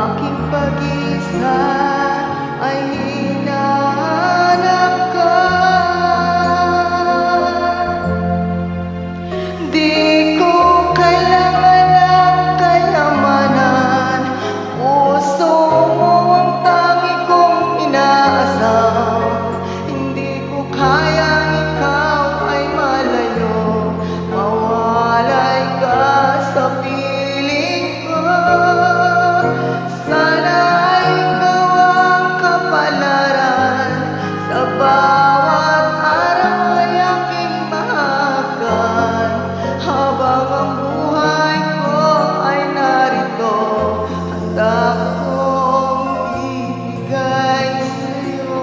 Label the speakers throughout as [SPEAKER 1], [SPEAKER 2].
[SPEAKER 1] aking pag-isa ay hinahanap ka. Di ko kailangan ng kayamanan, puso mo ang tangi kong inaasam. Hindi ko kayang ikaw ay malayo, mawalay ka sa piling ko. Sana ikaw ang kapalaran, sa bawat araw ay aking mahagan. Habang ang buhay ko ay narito, handa kong ibigay sa'yo.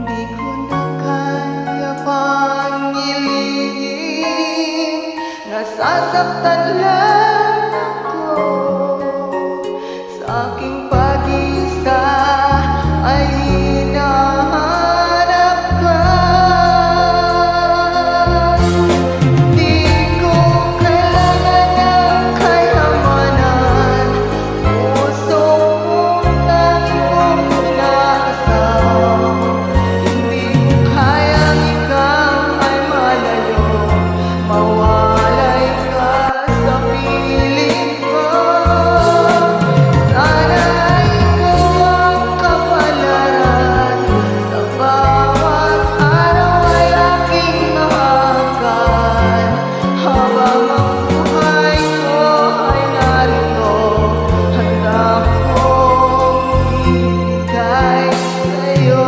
[SPEAKER 1] Di ko na kaya pang ilihim, nasasaktan lang ako. Sa aking pag-isa ay hinahanap ka. Di ko kailangan ng kayamanan, puso mong tangi kong inaasam. Hindi ko kayang ikaw ay malayo, mawalay ka sa piling ko. Sana ikaw ang kapalaran, sa bawat araw ay aking mahagan. Habang ang buhay ko ay narito, handa kong ibigay sa'yo.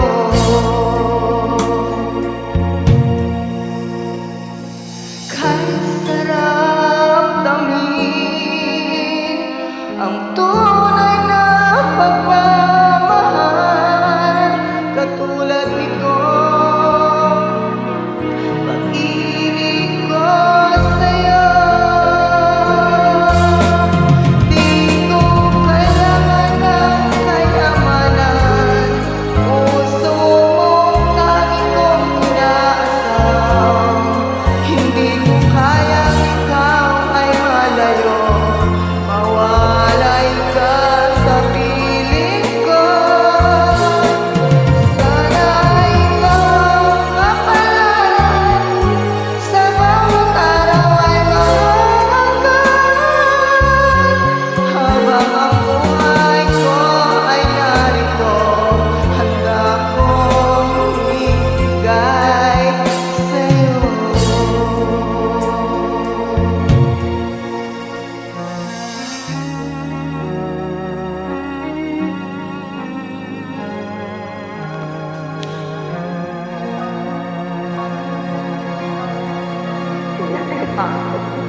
[SPEAKER 1] Kahit sarap damhin ang tunay na pagmamahal, katulad nito pag-ibig ko sa'yo. Di ko kailangan ng kayamanan, puso mong tangi kong inaasam. Hindi ko kayang ikaw ay malayo, mawalay ka sa piling ko. Sana ikaw ang kapalaran, sa bawat araw ay mahahagan. Habang ang buhay ko ay narito, handa kong ibigay sa'yo.
[SPEAKER 2] Awesome.